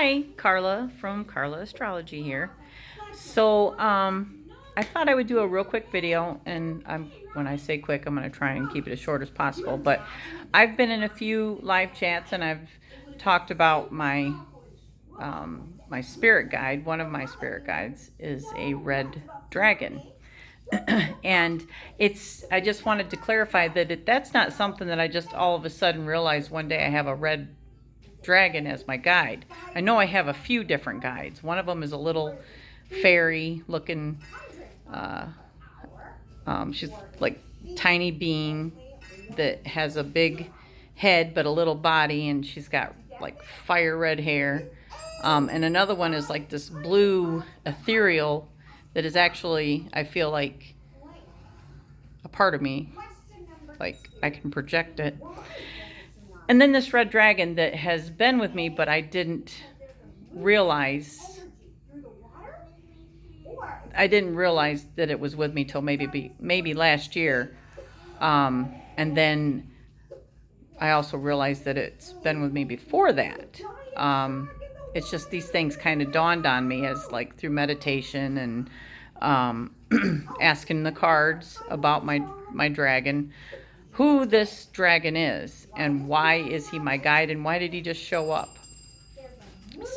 Hi, Carla from Carlastrology here. I thought I would do a real quick video, and when I say quick, I'm going to try and keep it as short as possible. But I've been in a few live chats, and I've talked about my spirit guide. One of my spirit guides is a red dragon. And I just wanted to clarify that that's not something that I just all of a sudden realized one day I have a red dragon as my guide. I know I have a few different guides. One of them is a little fairy looking, she's like tiny being that has a big head but a little body, and she's got like fire red hair. And another one is like this blue ethereal that is actually, I feel like, a part of me. Like I can project it. And then this red dragon that has been with me, but I didn't realize that it was with me till maybe last year. And then I also realized that it's been with me before that. It's just these things kind of dawned on me as like through meditation and asking the cards about my dragon, who this dragon is and why is he my guide and why did he just show up.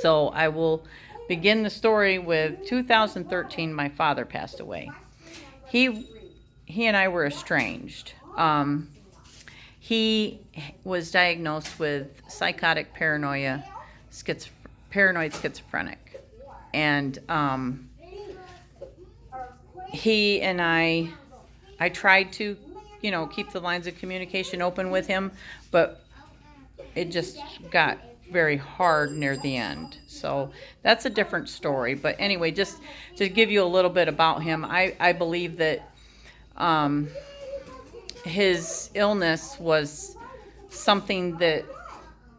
So I will begin the story with 2013. My father passed away. He and I were estranged. He was diagnosed with psychotic paranoid schizophrenic, and he and I tried to keep the lines of communication open with him, but it just got very hard near the end. So that's a different story. But anyway, just to give you a little bit about him, I believe that his illness was something that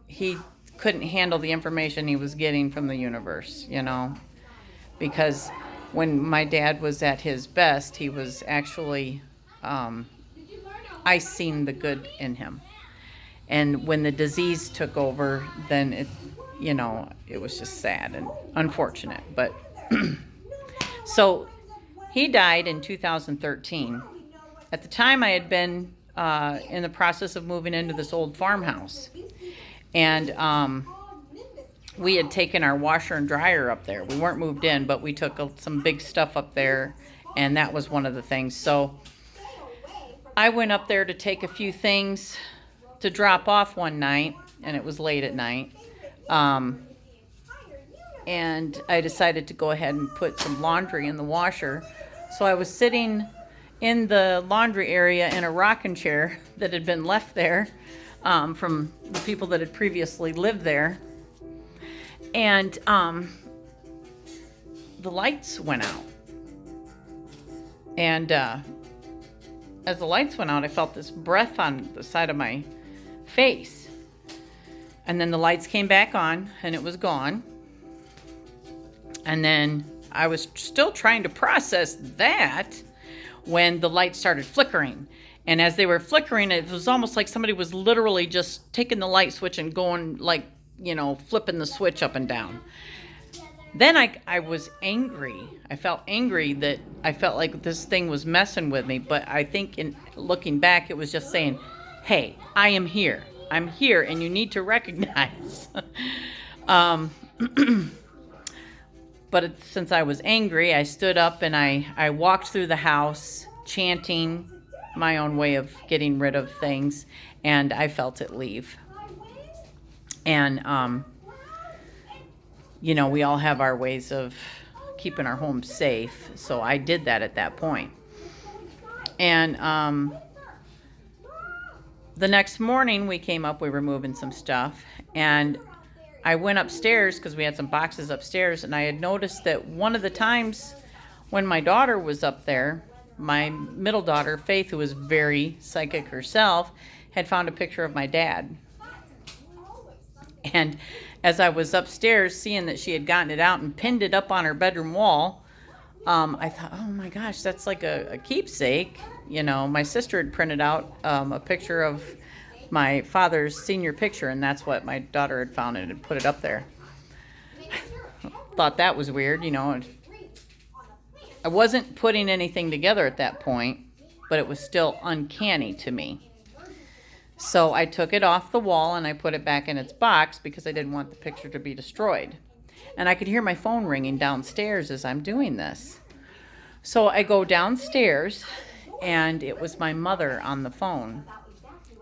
he couldn't handle the information he was getting from the universe, because when my dad was at his best, he was actually, I seen the good in him. And when the disease took over, then it was just sad and unfortunate. But so he died in 2013. At the time, I had been in the process of moving into this old farmhouse. And we had taken our washer and dryer up there. We weren't moved in, but we took some big stuff up there, and that was one of the things. So I went up there to take a few things to drop off one night, and it was late at night. And I decided to go ahead and put some laundry in the washer. So I was sitting in the laundry area in a rocking chair that had been left there from the people that had previously lived there. And the lights went out. And as the lights went out, I felt this breath on the side of my face. And then the lights came back on, and it was gone. And then I was still trying to process that when the lights started flickering. And as they were flickering, it was almost like somebody was literally just taking the light switch and going like, flipping the switch up and down. Then I was angry. I felt angry that I felt like this thing was messing with me. But I think in looking back, it was just saying, hey, I am here. I'm here, and you need to recognize. But since I was angry, I stood up and I walked through the house chanting my own way of getting rid of things, and I felt it leave. And, we all have our ways of keeping our home safe, so I did that at that point. And the next morning we came up, we were moving some stuff, and I went upstairs because we had some boxes upstairs, and I had noticed that one of the times when my daughter was up there, my middle daughter, Faith, who was very psychic herself, had found a picture of my dad. And as I was upstairs seeing that she had gotten it out and pinned it up on her bedroom wall, I thought, oh my gosh, that's like a keepsake. My sister had printed out a picture of my father's senior picture, and that's what my daughter had found and had put it up there. Thought that was weird, you know. I wasn't putting anything together at that point, but it was still uncanny to me. So I took it off the wall and I put it back in its box because I didn't want the picture to be destroyed. And I could hear my phone ringing downstairs as I'm doing this. So I go downstairs and it was my mother on the phone.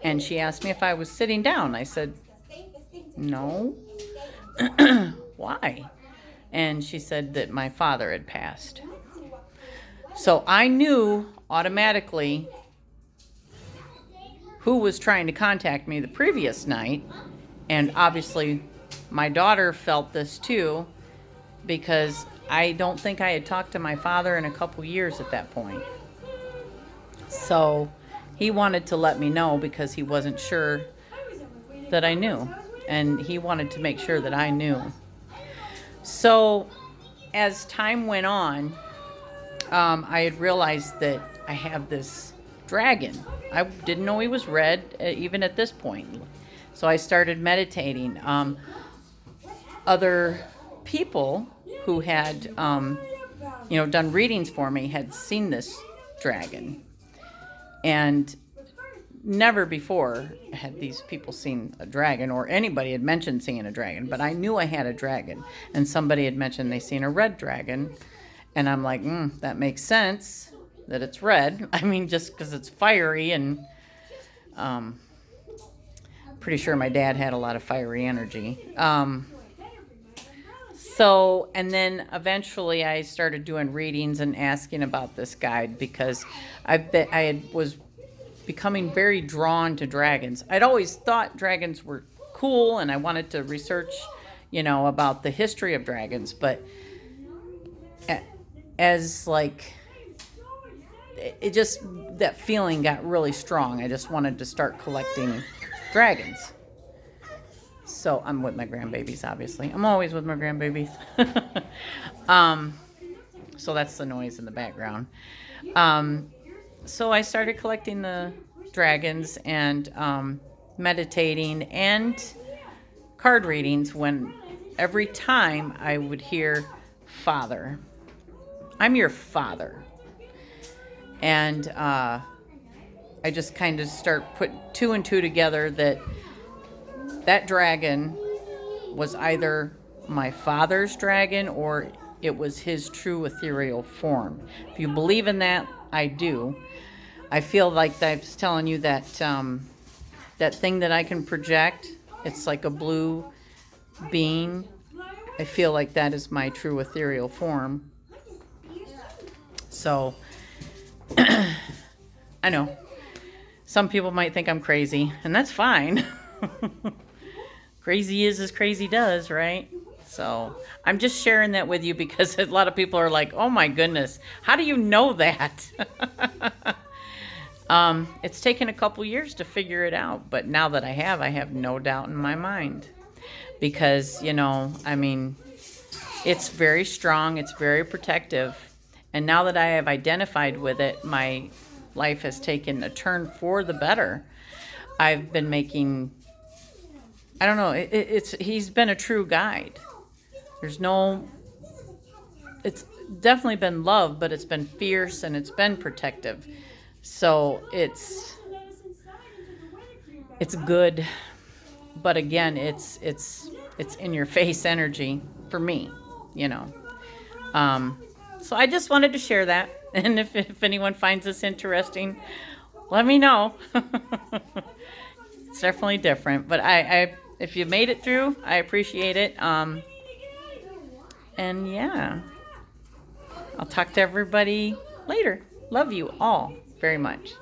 And she asked me if I was sitting down. I said, no. Why? And she said that my father had passed. So I knew automatically who was trying to contact me the previous night. And obviously my daughter felt this too, because I don't think I had talked to my father in a couple years at that point. So he wanted to let me know because he wasn't sure that I knew. And he wanted to make sure that I knew. So as time went on, I had realized that I have this dragon. I didn't know he was red, even at this point. So I started meditating. Other people who had, done readings for me had seen this dragon. And never before had these people seen a dragon, or anybody had mentioned seeing a dragon. But I knew I had a dragon. And somebody had mentioned they seen a red dragon. And I'm like, that makes sense that it's red. I mean, just because it's fiery, and pretty sure my dad had a lot of fiery energy. And then eventually I started doing readings and asking about this guide because was becoming very drawn to dragons. I'd always thought dragons were cool, and I wanted to research, about the history of dragons, but as it just, that feeling got really strong. I just wanted to start collecting dragons. So I'm with my grandbabies, obviously. I'm always with my grandbabies. So that's the noise in the background. So I started collecting the dragons and meditating and card readings when every time I would hear Father. I'm your father. And I just kind of start putting two and two together that dragon was either my father's dragon or it was his true ethereal form. If you believe in that, I do. I feel like I was telling you that that thing that I can project, it's like a blue being. I feel like that is my true ethereal form. So, I know, some people might think I'm crazy, and that's fine. Crazy is as crazy does, right? So, I'm just sharing that with you because a lot of people are like, oh my goodness, how do you know that? It's taken a couple years to figure it out, but now that I have no doubt in my mind. Because, it's very strong, it's very protective. And now that I have identified with it, my life has taken a turn for the better. I've been making, I don't know, he's been a true guide. It's definitely been love, but it's been fierce and it's been protective. So it's good, but again, it's in your face energy for me, So I just wanted to share that. And if anyone finds this interesting, let me know. It's definitely different. But if you made it through, I appreciate it. And yeah, I'll talk to everybody later. Love you all very much.